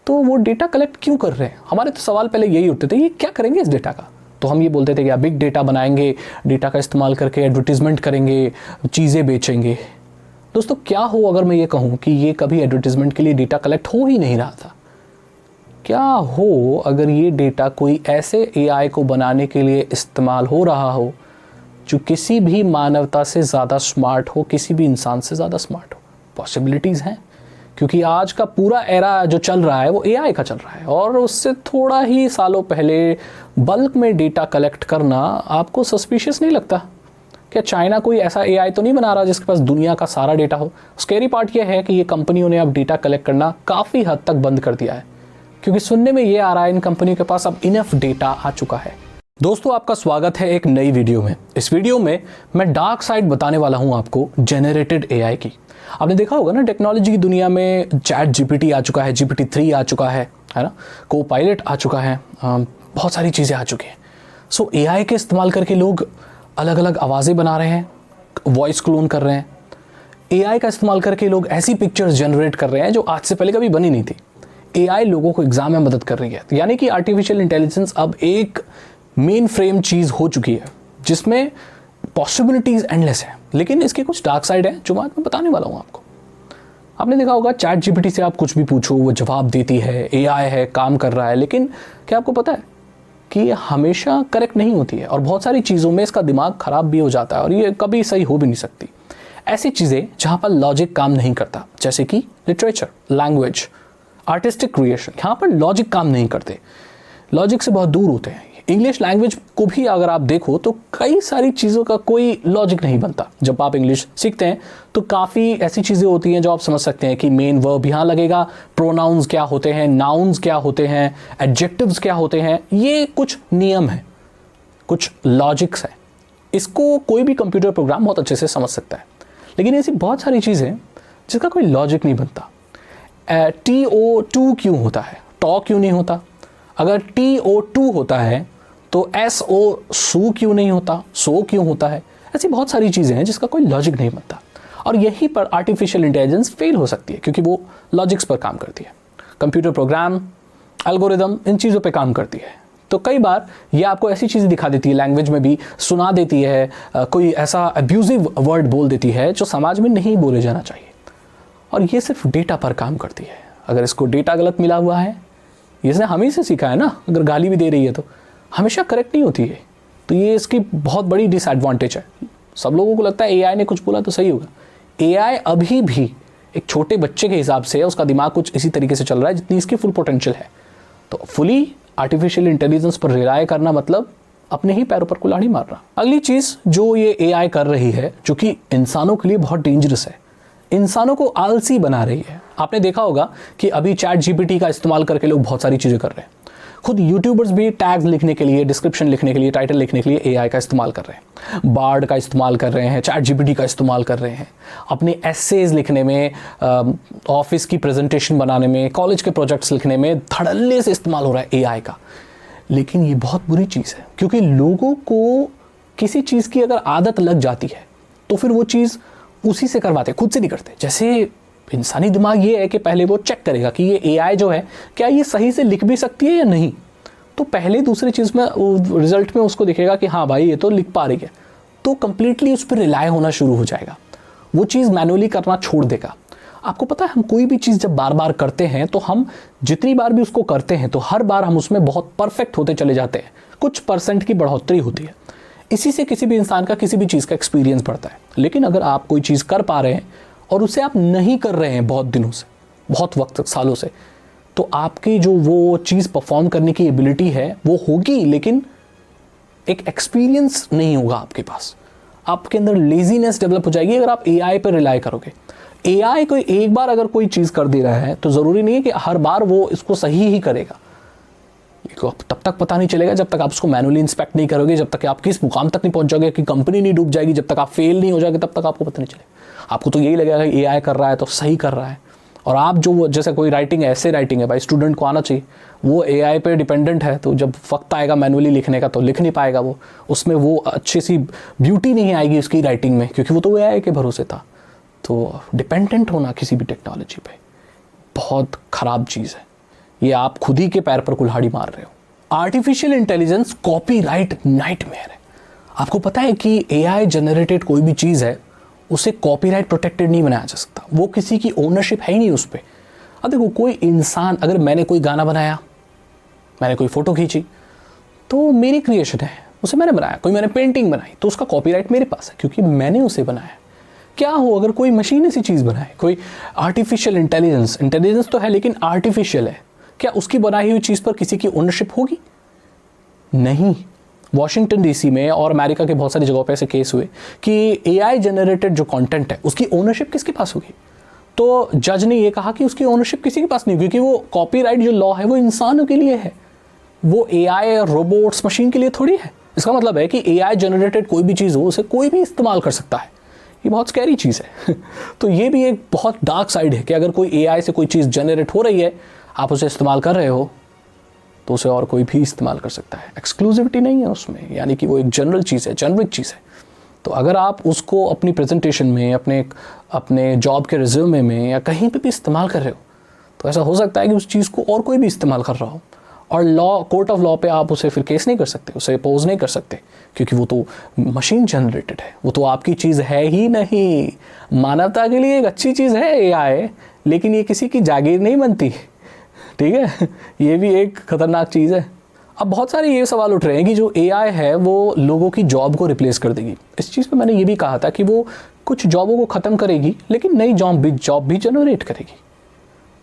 तो वो data collect क्यों कर रहे हैं? हमारे तो सवाल पहले यही उठते थे, ये क्या करेंगे इस डेटा का? तो हम ये बोलते थे कि बिग डेटा बनाएंगे, डेटा का इस्तेमाल करके एडवर्टीजमेंट करेंगे, चीज़ें बेचेंगे। दोस्तों क्या हो अगर मैं ये कहूँ कि ये कभी एडवर्टीजमेंट के लिए डेटा कलेक्ट हो ही नहीं रहा था? क्या हो अगर ये डेटा कोई ऐसे एआई को बनाने के लिए इस्तेमाल हो रहा हो जो किसी भी मानवता से ज़्यादा स्मार्ट हो, किसी भी इंसान से ज़्यादा स्मार्ट हो? पॉसिबिलिटीज़ हैं, क्योंकि आज का पूरा एरा जो चल रहा है वो एआई का चल रहा है। और उससे थोड़ा ही सालों पहले बल्क में डेटा कलेक्ट करना आपको सस्पिशियस नहीं लगता? क्या चाइना कोई ऐसा एआई तो नहीं बना रहा जिसके पास दुनिया का सारा डेटा हो? स्कैरी पार्ट ये है कि ये कंपनियों ने अब डेटा कलेक्ट करना काफ़ी हद तक बंद कर दिया है, क्योंकि सुनने में ये आ रहा है इन कंपनियों के पास अब इनफ डेटा आ चुका है। दोस्तों आपका स्वागत है एक नई वीडियो में। इस वीडियो में मैं डार्क साइड बताने वाला हूं आपको जेनरेटेड एआई की। आपने देखा होगा ना, टेक्नोलॉजी की दुनिया में चैट जीपीटी आ चुका है, GPT-3 आ चुका है ना, को-पायलट आ चुका है, बहुत सारी चीज़ें आ चुकी हैं। सो एआई के इस्तेमाल करके लोग अलग अलग आवाज़ें बना रहे हैं, वॉइस क्लोन कर रहे हैं। एआई का इस्तेमाल करके लोग ऐसी पिक्चर्स जनरेट कर रहे हैं जो आज से पहले कभी बनी नहीं थी। एआई लोगों को एग्जाम में मदद कर रही है, यानी कि आर्टिफिशियल इंटेलिजेंस अब एक मेन फ्रेम चीज़ हो चुकी है जिसमें पॉसिबिलिटीज़ एंडलेस है। लेकिन इसके कुछ डार्क साइड है जो आज मैं बताने वाला हूँ आपको। आपने देखा होगा चैट जीपीटी से आप कुछ भी पूछो वो जवाब देती है, एआई है, काम कर रहा है। लेकिन क्या आपको पता है कि ये हमेशा करेक्ट नहीं होती है और बहुत सारी चीज़ों में इसका दिमाग ख़राब भी हो जाता है और ये कभी सही हो भी नहीं सकती। ऐसी चीज़ें जहाँ पर लॉजिक काम नहीं करता, जैसे कि लिटरेचर, लैंग्वेज, आर्टिस्टिक क्रिएशन, यहाँ पर लॉजिक काम नहीं करते, लॉजिक से बहुत दूर होते हैं। इंग्लिश लैंग्वेज को भी अगर आप देखो तो कई सारी चीज़ों का कोई लॉजिक नहीं बनता। जब आप इंग्लिश सीखते हैं तो काफ़ी ऐसी चीज़ें होती हैं जो आप समझ सकते हैं कि मेन वर्ब यहाँ लगेगा, प्रोनाउंस क्या होते हैं, नाउन्स क्या होते हैं, एडजेक्टिव्स क्या होते हैं। ये कुछ नियम हैं, कुछ लॉजिक्स हैं। इसको कोई भी कंप्यूटर प्रोग्राम बहुत अच्छे से समझ सकता है। लेकिन ऐसी बहुत सारी चीज़ें जिसका कोई लॉजिक नहीं बनता। TO2 क्यों होता है, टॉ क्यों नहीं होता? अगर TO2 होता है तो SO क्यों नहीं होता, सो क्यों होता है? ऐसी बहुत सारी चीज़ें हैं जिसका कोई लॉजिक नहीं बनता और यहीं पर आर्टिफिशियल इंटेलिजेंस फेल हो सकती है, क्योंकि वो लॉजिक्स पर काम करती है। कंप्यूटर प्रोग्राम, एल्गोरिदम, इन चीज़ों पे काम करती है। तो कई बार ये आपको ऐसी चीज़ें दिखा देती है, लैंग्वेज में भी सुना देती है, कोई ऐसा अब्यूजिव वर्ड बोल देती है जो समाज में नहीं बोले जाना चाहिए, और ये सिर्फ डेटा पर काम करती है। अगर इसको डेटा गलत मिला हुआ है, इसने हम ही से सीखा है ना, अगर गाली भी दे रही है तो हमेशा करेक्ट नहीं होती है। तो ये इसकी बहुत बड़ी डिसएडवांटेज है। सब लोगों को लगता है एआई ने कुछ बोला तो सही होगा। एआई अभी भी एक छोटे बच्चे के हिसाब से उसका दिमाग कुछ इसी तरीके से चल रहा है जितनी इसकी फुल पोटेंशियल है। तो फुली आर्टिफिशियल इंटेलिजेंस पर रिलाय करना मतलब अपने ही पैरों पर कुल्हाड़ी मारना। अगली चीज़ जो ये एआई कर रही है, जो कि इंसानों के लिए बहुत डेंजरस है, इंसानों को आलसी बना रही है। आपने देखा होगा कि अभी चैट जीपीटी का इस्तेमाल करके लोग बहुत सारी चीज़ें कर रहे हैं। खुद यूट्यूबर्स भी टैग्स लिखने के लिए, डिस्क्रिप्शन लिखने के लिए, टाइटल लिखने के लिए एआई का इस्तेमाल कर रहे हैं, बार्ड का इस्तेमाल कर रहे हैं, चैट जीपीटी का इस्तेमाल कर रहे हैं अपने एसेज लिखने में, ऑफिस की प्रेजेंटेशन बनाने में, कॉलेज के प्रोजेक्ट्स लिखने में धड़ल्ले से इस्तेमाल हो रहा है एआई का। लेकिन ये बहुत बुरी चीज़ है, क्योंकि लोगों को किसी चीज़ की अगर आदत लग जाती है तो फिर वो चीज़ उसी से करवाते, खुद से नहीं करते। जैसे इंसानी दिमाग ये है कि पहले वो चेक करेगा कि ये एआई जो है क्या ये सही से लिख भी सकती है या नहीं। तो पहले दूसरी चीज़ में रिजल्ट में उसको दिखेगा कि हाँ भाई ये तो लिख पा रही है, तो कंप्लीटली उस पर रिलाय होना शुरू हो जाएगा, वो चीज़ मैनुअली करना छोड़ देगा। आपको पता है, हम कोई भी चीज़ जब बार बार करते हैं तो हम जितनी बार भी उसको करते हैं तो हर बार हम उसमें बहुत परफेक्ट होते चले जाते हैं, कुछ % की बढ़ोतरी होती है। इसी से किसी भी इंसान का किसी भी चीज़ का एक्सपीरियंस बढ़ता है। लेकिन अगर आप कोई चीज़ कर पा रहे हैं और उसे आप नहीं कर रहे हैं बहुत दिनों से, बहुत वक्त तक, सालों से, तो आपकी जो वो चीज़ परफॉर्म करने की एबिलिटी है वो होगी, लेकिन एक एक्सपीरियंस नहीं होगा आपके पास। आपके अंदर लेजीनेस डेवलप हो जाएगी अगर आप एआई पर रिलाय करोगे। एआई कोई एक बार अगर कोई चीज़ कर दे रहा है तो ज़रूरी नहीं है कि हर बार वो इसको सही ही करेगा। तब तक पता नहीं चलेगा जब तक आप उसको मैनुअली इंस्पेक्ट नहीं करोगे, जब तक आप किस मुकाम तक नहीं पहुंच जाओगे कि कंपनी नहीं डूब जाएगी, जब तक आप फेल नहीं हो जाओगे तब तक आपको पता नहीं चलेगा। आपको तो यही लगेगा कि एआई कर रहा है तो सही कर रहा है। और आप जो जैसे कोई राइटिंग है, ऐसे राइटिंग है भाई, स्टूडेंट को आना चाहिए, वो एआई पे डिपेंडेंट है, तो जब वक्त आएगा मैनुअली लिखने का तो लिख नहीं पाएगा वो, उसमें वो अच्छी सी ब्यूटी नहीं आएगी उसकी राइटिंग में, क्योंकि वो तो एआई के भरोसे था। तो डिपेंडेंट होना किसी भी टेक्नोलॉजी पे बहुत ख़राब चीज़ है। ये आप खुद ही के पैर पर कुल्हाड़ी मार रहे हो। आर्टिफिशियल इंटेलिजेंस कॉपीराइट नाइटमेयर है। आपको पता है कि एआई जनरेटेड कोई भी चीज़ है उसे कॉपीराइट प्रोटेक्टेड नहीं बनाया जा सकता, वो किसी की ओनरशिप है ही नहीं उस पर। अब देखो, कोई इंसान, अगर मैंने कोई गाना बनाया, मैंने कोई फ़ोटो खींची, तो मेरी क्रिएशन है, उसे मैंने बनाया। कोई मैंने पेंटिंग बनाई तो उसका कॉपीराइट मेरे पास है क्योंकि मैंने उसे बनाया। क्या हो अगर कोई मशीन ऐसी चीज़ बनाए, कोई आर्टिफिशियल इंटेलिजेंस तो है लेकिन आर्टिफिशियल है, क्या उसकी बनाई हुई चीज़ पर किसी की ओनरशिप होगी? नहीं। वॉशिंगटन डीसी में और अमेरिका के बहुत सारी जगहों पे ऐसे केस हुए कि एआई जनरेटेड जो कंटेंट है उसकी ओनरशिप किसके पास होगी? तो जज ने ये कहा कि उसकी ओनरशिप किसी के पास नहीं, क्योंकि वो कॉपीराइट जो लॉ है वो इंसानों के लिए है, वो एआई रोबोट्स मशीन के लिए थोड़ी है। इसका मतलब है कि एआई जनरेटेड कोई भी चीज़ हो उसे कोई भी इस्तेमाल कर सकता है। ये बहुत स्कैरी चीज़ है। तो ये भी एक बहुत डार्क साइड है कि अगर कोई एआई से कोई चीज़ जनरेट हो रही है, आप उसे इस्तेमाल कर रहे हो, तो उसे और कोई भी इस्तेमाल कर सकता है। एक्सक्लूसिविटी नहीं है उसमें, यानी कि वो एक जनरल चीज़ है, जेनरिक चीज़ है। तो अगर आप उसको अपनी प्रेजेंटेशन में, अपने जॉब के रिज्यूमे में या कहीं पे भी इस्तेमाल कर रहे हो, तो ऐसा हो सकता है कि उस चीज़ को और कोई भी इस्तेमाल कर रहा हो, और कोर्ट ऑफ लॉ पे आप उसे फिर केस नहीं कर सकते, उसे अपोज नहीं कर सकते, क्योंकि वो तो मशीन जनरेटेड है, वो तो आपकी चीज़ है ही नहीं। मानवता के लिए एक अच्छी चीज़ है एआई, लेकिन ये किसी की जागीर नहीं बनती, ठीक है। ये भी एक खतरनाक चीज़ है। अब बहुत सारे ये सवाल उठ रहे हैं कि जो एआई है वो लोगों की जॉब को रिप्लेस कर देगी। इस चीज़ पे मैंने ये भी कहा था कि वो कुछ जॉबों को ख़त्म करेगी, लेकिन नई जॉब भी जनरेट करेगी।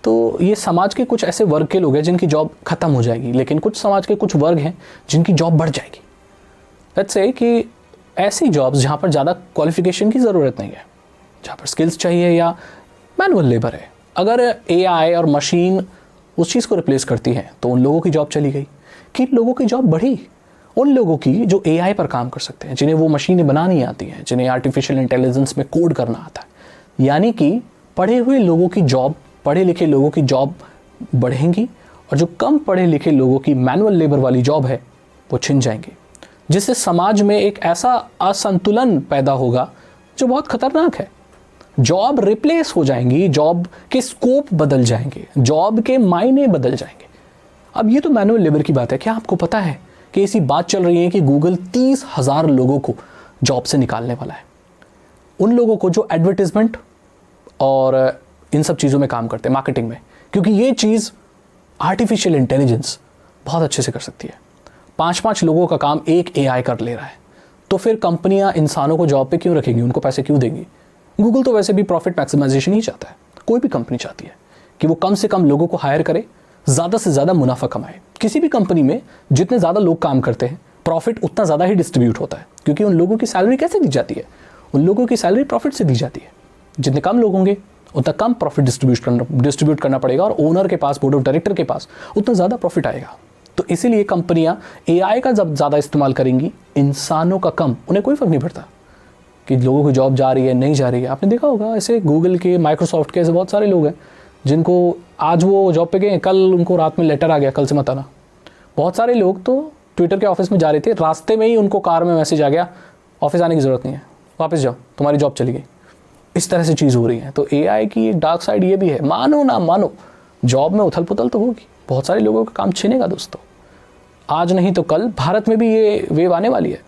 तो ये समाज के कुछ ऐसे वर्ग के लोग हैं जिनकी जॉब ख़त्म हो जाएगी, लेकिन कुछ समाज के कुछ वर्ग हैं जिनकी जॉब बढ़ जाएगी। लेट्स से कि ऐसी जॉब्स जहाँ पर ज़्यादा क्वालिफिकेशन की ज़रूरत नहीं है, जहाँ पर स्किल्स चाहिए या मैनुअल लेबर है, अगर एआई और मशीन उस चीज़ को रिप्लेस करती है तो उन लोगों की जॉब चली गई। किन लोगों की जॉब बढ़ी? उन लोगों की जो एआई पर काम कर सकते हैं, जिन्हें वो मशीनें बनानी आती हैं, जिन्हें आर्टिफिशियल इंटेलिजेंस में कोड करना आता है। यानी कि पढ़े हुए लोगों की जॉब, पढ़े लिखे लोगों की जॉब बढ़ेंगी, और जो कम पढ़े लिखे लोगों की मैनुअल लेबर वाली जॉब है वो छिन जाएंगे, जिससे समाज में एक ऐसा असंतुलन पैदा होगा जो बहुत खतरनाक है। जॉब रिप्लेस हो जाएंगी, जॉब के स्कोप बदल जाएंगे, जॉब के मायने बदल जाएंगे। अब ये तो मैनुअल लेबर की बात है। क्या आपको पता है कि ऐसी बात चल रही है कि गूगल 30,000 लोगों को जॉब से निकालने वाला है? उन लोगों को जो एडवर्टीजमेंट और इन सब चीज़ों में काम करते हैं, मार्केटिंग में, क्योंकि ये चीज़ आर्टिफिशियल इंटेलिजेंस बहुत अच्छे से कर सकती है। 5-5 लोगों का काम एक एआई कर ले रहा है, तो फिर कंपनियां इंसानों को जॉब पे क्यों रखेंगी, उनको पैसे क्यों देंगी? गूगल तो वैसे भी प्रॉफिट मैक्सिमाइजेशन ही चाहता है। कोई भी कंपनी चाहती है कि वो कम से कम लोगों को हायर करे, ज़्यादा से ज़्यादा मुनाफा कमाए। किसी भी कंपनी में जितने ज़्यादा लोग काम करते हैं, प्रॉफिट उतना ज़्यादा ही डिस्ट्रीब्यूट होता है, क्योंकि उन लोगों की सैलरी कैसे दी जाती है? उन लोगों की सैलरी प्रॉफिट से दी जाती है। जितने कम लोग होंगे उतना कम प्रॉफिट डिस्ट्रीब्यूट करना पड़ेगा, और ओनर के पास, बोर्ड ऑफ डायरेक्टर के पास उतना ज़्यादा प्रॉफिट आएगा। तो इसीलिए कंपनियां एआई का जब ज़्यादा इस्तेमाल करेंगी, इंसानों का कम, उन्हें कोई फ़र्क नहीं पड़ता कि लोगों की जॉब जा रही है नहीं जा रही है। आपने देखा होगा ऐसे गूगल के, माइक्रोसॉफ्ट के ऐसे बहुत सारे लोग हैं जिनको आज वो जॉब पे गए, कल उनको रात में लेटर आ गया, कल से मत आना। बहुत सारे लोग तो ट्विटर के ऑफिस में जा रहे थे, रास्ते में ही उनको कार में मैसेज आ गया, ऑफिस आने की ज़रूरत नहीं है, वापस जाओ, तुम्हारी जॉब चली गई। इस तरह से चीज़ हो रही है। तो एआई की एक डार्क साइड ये भी है, मानो ना मानो जॉब में उथल पुथल तो होगी, बहुत सारे लोगों का काम छिनेगा दोस्तों। आज नहीं तो कल भारत में भी ये वेव आने वाली है,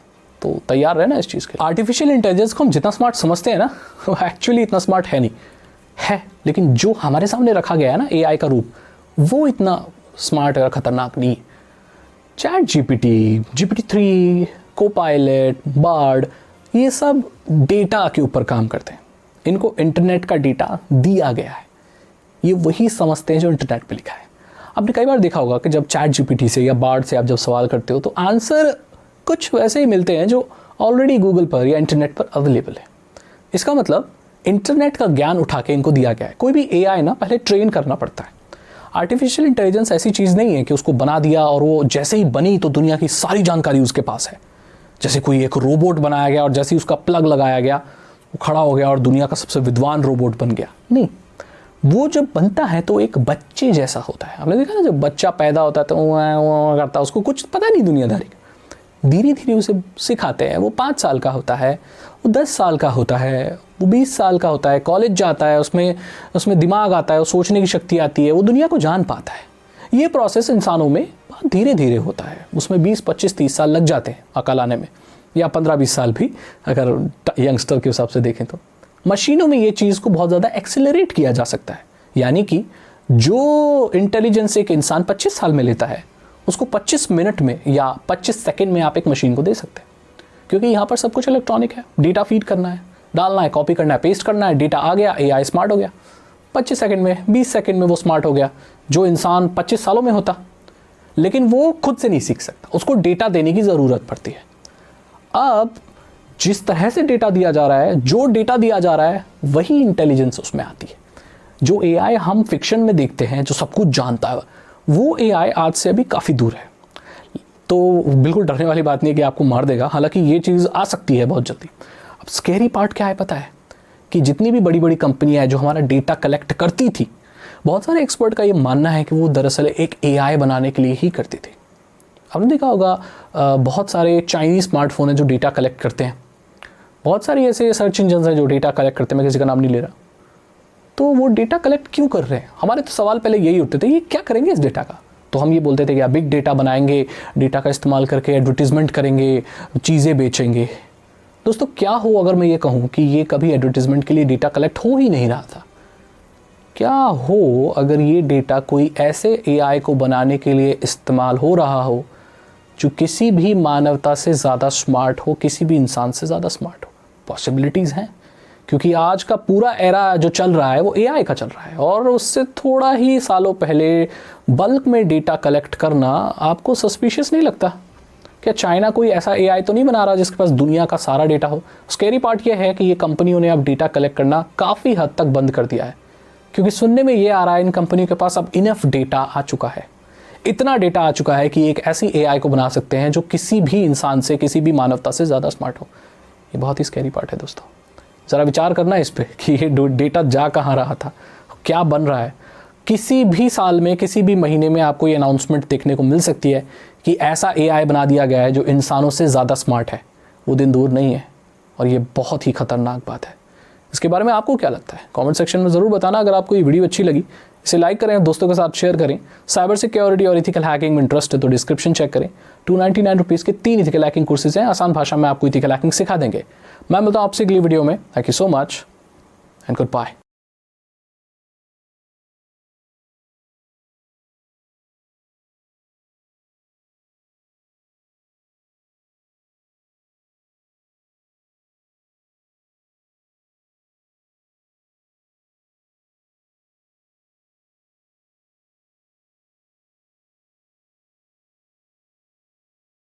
तो तैयार रहना इस चीज़ के। आर्टिफिशियल इंटेलिजेंस को हम जितना स्मार्ट समझते हैं ना, वो एक्चुअली इतना स्मार्ट है नहीं है, लेकिन जो हमारे सामने रखा गया है ना एआई का रूप, वो इतना स्मार्ट और ख़तरनाक नहीं है। Chat GPT, GPT-3, Copilot, board, ये सब डेटा के ऊपर काम करते हैं। इनको इंटरनेट का डेटा दिया गया है, ये वही समझते हैं जो इंटरनेट पे लिखा है। आपने कई बार देखा होगा कि जब चैट जीपीटी से या बार्ड से आप जब सवाल करते हो तो आंसर कुछ वैसे ही मिलते हैं जो ऑलरेडी गूगल पर या इंटरनेट पर अवेलेबल है। इसका मतलब इंटरनेट का ज्ञान उठा के इनको दिया गया है। कोई भी एआई ना पहले ट्रेन करना पड़ता है। आर्टिफिशियल इंटेलिजेंस ऐसी चीज़ नहीं है कि उसको बना दिया और वो जैसे ही बनी तो दुनिया की सारी जानकारी उसके पास है। जैसे कोई एक रोबोट बनाया गया और जैसे ही उसका प्लग लगाया गया वो खड़ा हो गया और दुनिया का सबसे विद्वान रोबोट बन गया। नहीं, वो जब बनता है तो एक बच्चे जैसा होता है। आपने देखा ना, जब बच्चा पैदा होता है तो वो करता है, उसको कुछ पता नहीं दुनियादारी का। धीरे धीरे उसे सिखाते हैं। वो 5 साल का होता है, वो 10 साल का होता है, वो 20 साल का होता है, कॉलेज जाता है, उसमें दिमाग आता है, वो सोचने की शक्ति आती है, वो दुनिया को जान पाता है। ये प्रोसेस इंसानों में बहुत धीरे धीरे होता है, उसमें 20, 25, 30 साल लग जाते हैं अकल आने में, या 15, 20 साल भी अगर यंगस्टर के हिसाब से देखें तो। मशीनों में ये चीज़ को बहुत ज़्यादा एक्सेलरेट किया जा सकता है, यानी कि जो इंटेलिजेंस एक इंसान 25 साल में लेता है उसको 25 मिनट में या 25 सेकंड में आप एक मशीन को दे सकते हैं, क्योंकि यहाँ पर सब कुछ इलेक्ट्रॉनिक है। डेटा फीड करना है, डालना है, कॉपी करना है, पेस्ट करना है, डेटा आ गया, एआई स्मार्ट हो गया। 25 सेकंड में, 20 सेकंड में वो स्मार्ट हो गया, जो इंसान 25 सालों में होता। लेकिन वो खुद से नहीं सीख सकता, उसको डेटा देने की ज़रूरत पड़ती है। अब जिस तरह से डेटा दिया जा रहा है, जो डेटा दिया जा रहा है वही इंटेलिजेंस उसमें आती है। जो एआई हम फिक्शन में देखते हैं, जो सब कुछ जानता है, वो एआई आज से अभी काफ़ी दूर है। तो बिल्कुल डरने वाली बात नहीं है कि आपको मार देगा, हालांकि ये चीज़ आ सकती है बहुत जल्दी। अब स्कैरी पार्ट क्या है पता है, कि जितनी भी बड़ी बड़ी कंपनियां हैं जो हमारा डेटा कलेक्ट करती थी, बहुत सारे एक्सपर्ट का ये मानना है कि वो दरअसल एक एआई बनाने के लिए ही करती थी। आपने देखा होगा बहुत सारे चाइनीज स्मार्टफोन हैं जो डेटा कलेक्ट करते हैं, बहुत सारे ऐसे सर्च इंजन हैं जो डेटा कलेक्ट करते हैं, मैं किसी का नाम नहीं ले रहा। तो वो डेटा कलेक्ट क्यों कर रहे हैं? हमारे तो सवाल पहले यही उठते थे, ये क्या करेंगे इस डेटा का? तो हम ये बोलते थे कि आप बिग डेटा बनाएंगे, डेटा का इस्तेमाल करके एडवर्टीजमेंट करेंगे, चीज़ें बेचेंगे। दोस्तों क्या हो अगर मैं ये कहूँ कि ये कभी एडवर्टीजमेंट के लिए डेटा कलेक्ट हो ही नहीं रहा था? क्या हो अगर ये डेटा कोई ऐसे एआई को बनाने के लिए इस्तेमाल हो रहा हो जो किसी भी मानवता से ज़्यादा स्मार्ट हो, किसी भी इंसान से ज़्यादा स्मार्ट हो? पॉसिबिलिटीज़ हैं, क्योंकि आज का पूरा एरा जो चल रहा है वो एआई का चल रहा है। और उससे थोड़ा ही सालों पहले बल्क में डेटा कलेक्ट करना आपको सस्पिशियस नहीं लगता? क्या चाइना कोई ऐसा एआई तो नहीं बना रहा जिसके पास दुनिया का सारा डेटा हो? स्कैरी पार्ट ये है कि ये कंपनियों ने अब डेटा कलेक्ट करना काफ़ी हद तक बंद कर दिया है, क्योंकि सुनने में ये आ रहा है इन कंपनियों के पास अब इनफ डेटा आ चुका है, इतना डेटा आ चुका है कि एक ऐसी एआई को बना सकते हैं जो किसी भी इंसान से, किसी भी मानवता से ज़्यादा स्मार्ट हो। ये बहुत ही स्कैरी पार्ट है दोस्तों। ज़रा विचार करना है इस पर कि ये डेटा जा कहाँ रहा था, क्या बन रहा है। किसी भी साल में, किसी भी महीने में आपको ये अनाउंसमेंट देखने को मिल सकती है कि ऐसा एआई बना दिया गया है जो इंसानों से ज़्यादा स्मार्ट है। वो दिन दूर नहीं है और ये बहुत ही ख़तरनाक बात है। इसके बारे में आपको क्या लगता है कमेंट सेक्शन में ज़रूर बताना। अगर आपको ये वीडियो अच्छी लगी इसे लाइक करें, दोस्तों के साथ शेयर करें। साइबर सिक्योरिटी और इथिकल हैकिंग में इंटरेस्ट है तो डिस्क्रिप्शन चेक करें। 299 रुपीज़ के 3 इथिकल हैकिंग कोर्सेज हैं, आसान भाषा में आपको इथिकल हैकिंग सिखा देंगे। मैं मिलता हूँ आपसे अगली वीडियो में। Thank you so much and good bye.